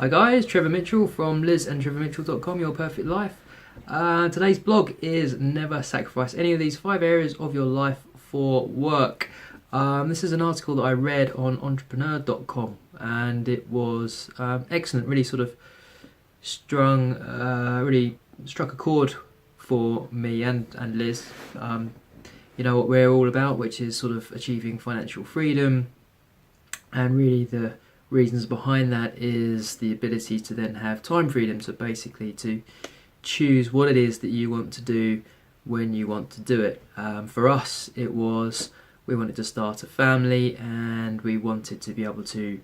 Hi guys, Trevor Mitchell from lizandtrevormitchell.com, Your Perfect Life. Today's blog is never sacrifice any of these 5 areas of your life for work. This is an article that I read on entrepreneur.com and it was excellent, really sort of really struck a chord for me and Liz. You know what we're all about, which is sort of achieving financial freedom, and really the reasons behind that is the ability to then have time freedom, so basically to choose what it is that you want to do when you want to do it. For us, it was we wanted to start a family and we wanted to be able to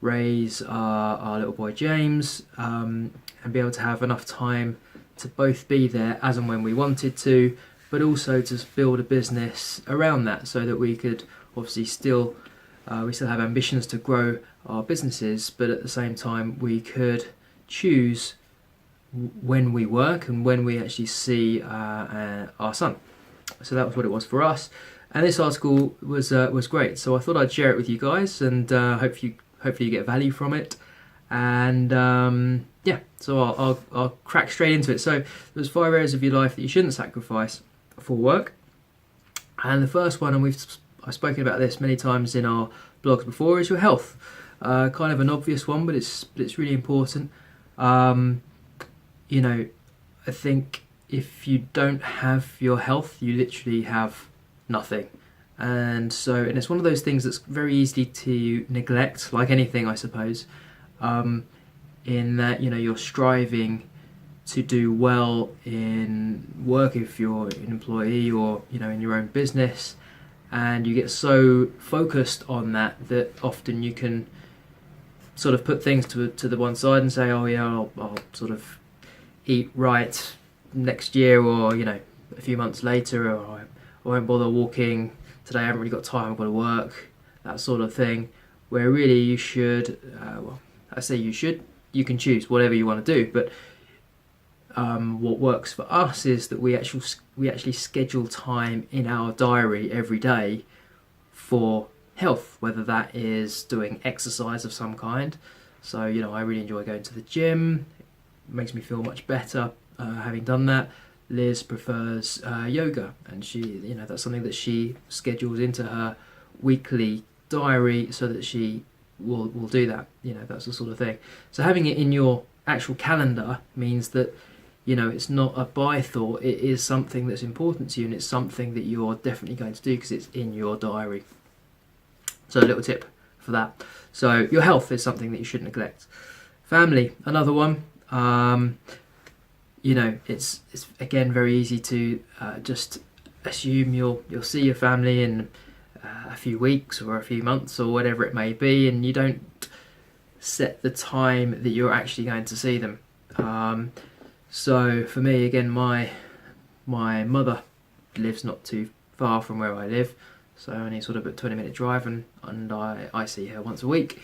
raise our little boy James and be able to have enough time to both be there as and when we wanted to, but also to build a business around that so that we could obviously still have ambitions to grow our businesses, but at the same time we could choose when we work and when we actually see our son. So that was what it was for us, and this article was great. So I thought I'd share it with you guys, and hopefully you get value from it. And so I'll crack straight into it. So there's 5 areas of your life that you shouldn't sacrifice for work, and the first one, and I've spoken about this many times in our blogs before, is your health. Kind of an obvious one, but it's really important. You know, I think if you don't have your health, you literally have nothing. And it's one of those things that's very easy to neglect, like anything, I suppose. In that, you know, you're striving to do well in work if you're an employee, or you know, in your own business, and you get so focused on that often you can sort of put things to the one side and say, oh yeah, I'll sort of eat right next year, or you know, a few months later, or I won't bother walking today, I haven't really got time, I've got to work, that sort of thing. Where really you should, you can choose whatever you want to do, but what works for us is that we actually schedule time in our diary every day for health, whether that is doing exercise of some kind. So you know, I really enjoy going to the gym. It makes me feel much better having done that. Liz prefers yoga, and that's something that she schedules into her weekly diary so that she will do that. You know, that's the sort of thing. So having it in your actual calendar means that, you know, it's not a by thought, it is something that's important to you, and it's something that you're definitely going to do because it's in your diary. So a little tip for that. So your health is something that you shouldn't neglect. Family, another one. You know, it's again very easy to just assume you'll see your family in a few weeks or a few months or whatever it may be, and you don't set the time that you're actually going to see them. So for me, again, my mother lives not too far from where I live, so only sort of a 20-minute drive, and I see her once a week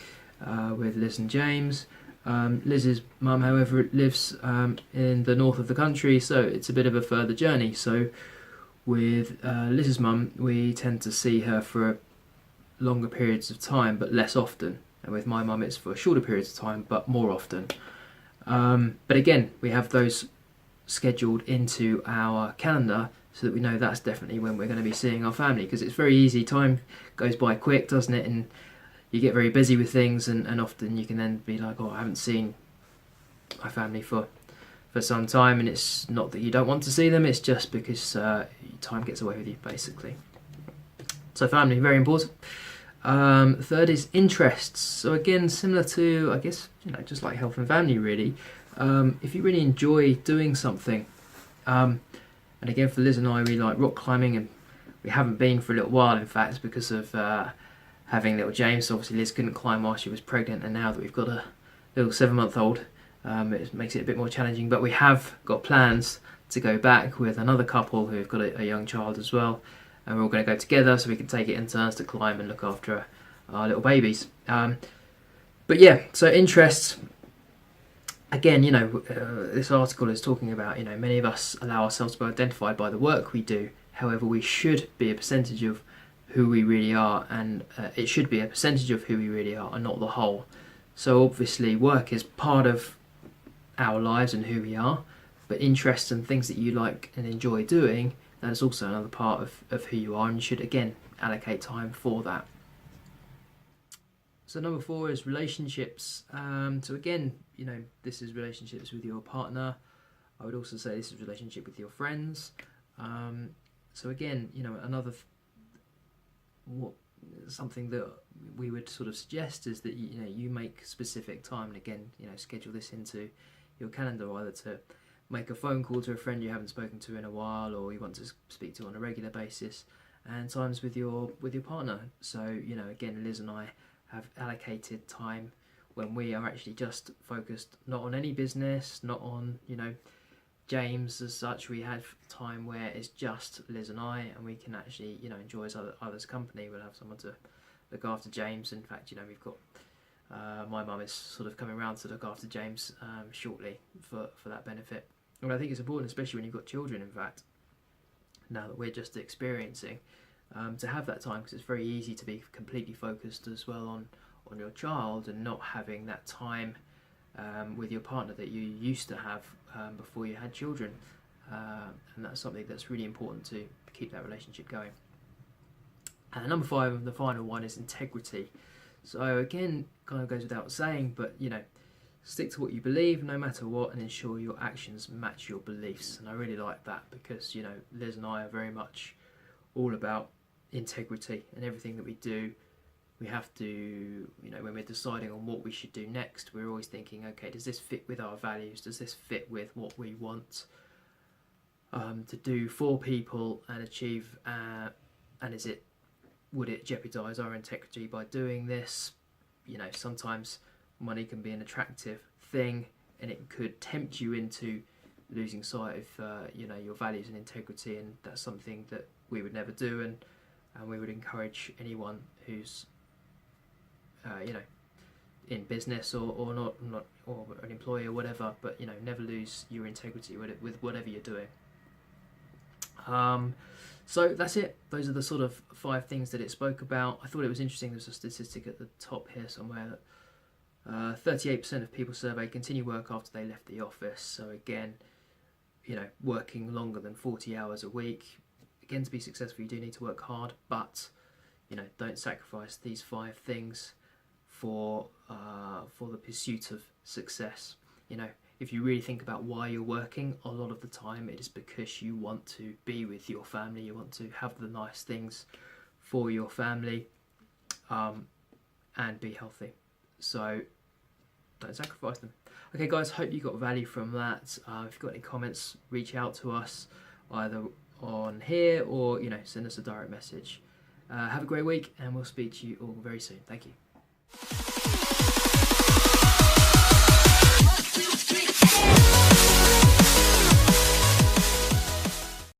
with Liz and James. Liz's mum, however, lives in the north of the country, so it's a bit of a further journey. So with Liz's mum, we tend to see her for longer periods of time, but less often. And with my mum, it's for shorter periods of time, but more often. But again, we have those scheduled into our calendar so that we know that's definitely when we're going to be seeing our family, because it's very easy. Time goes by quick, doesn't it? And you get very busy with things, and often you can then be like, oh, I haven't seen my family for some time, and it's not that you don't want to see them, it's just because time gets away with you, basically. So family, very important. Third is interests. So again, similar to, I guess, you know, just like health and family, really. If you really enjoy doing something, and again, for Liz and I, we like rock climbing, and we haven't been for a little while, in fact, because of having little James. So obviously Liz couldn't climb while she was pregnant, and now that we've got a little 7-month-old, it makes it a bit more challenging. But we have got plans to go back with another couple who've got a young child as well, and we're all going to go together so we can take it in turns to climb and look after our little babies. But yeah, so interests. Again, you know, this article is talking about, you know, many of us allow ourselves to be identified by the work we do. However, we should be a percentage of who we really are, and it should be a percentage of who we really are and not the whole. So obviously work is part of our lives and who we are, but interests and things that you like and enjoy doing, that is also another part of who you are, and you should again allocate time for that. So number 4 is relationships. So again, this is relationships with your partner. I would also say this is relationship with your friends. So again, something that we would sort of suggest is that you make specific time, and again, schedule this into your calendar, either to make a phone call to a friend you haven't spoken to in a while, or you want to speak to on a regular basis, and times with your partner. So again, Liz and I have allocated time when we are actually just focused not on any business, not on James as such. We have time where it's just Liz and I, and we can actually enjoy others' company. We'll have someone to look after James. In fact, we've got my mum is sort of coming around to look after James shortly for that benefit. And I think it's important, especially when you've got children, in fact, now that we're just experiencing, to have that time, because it's very easy to be completely focused as well on your child and not having that time with your partner that you used to have before you had children. And that's something that's really important to keep that relationship going. And number 5, the final one, is integrity. So again, kind of goes without saying, but stick to what you believe no matter what, and ensure your actions match your beliefs. And I really like that, because Liz and I are very much all about integrity, and everything that we do, we have to, when we're deciding on what we should do next, we're always thinking, okay, does this fit with our values? Does this fit with what we want to do for people and achieve? And would it jeopardise our integrity by doing this? Sometimes money can be an attractive thing, and it could tempt you into losing sight of your values and integrity, and that's something that we would never do, and we would encourage anyone who's in business or not or an employee or whatever, but never lose your integrity with whatever you're doing. So that's it. Those are the sort of 5 things that it spoke about. I thought it was interesting. There's a statistic at the top here somewhere that 38% of people surveyed continue work after they left the office. So again, working longer than 40 hours a week. Again, to be successful, you do need to work hard, but don't sacrifice these 5 things for the pursuit of success. If you really think about why you're working, a lot of the time it is because you want to be with your family, you want to have the nice things for your family, and be healthy. So don't sacrifice them. Okay guys, hope you got value from that. If you've got any comments, reach out to us either on here or send us a direct message. Have a great week, and we'll speak to you all very soon. Thank you.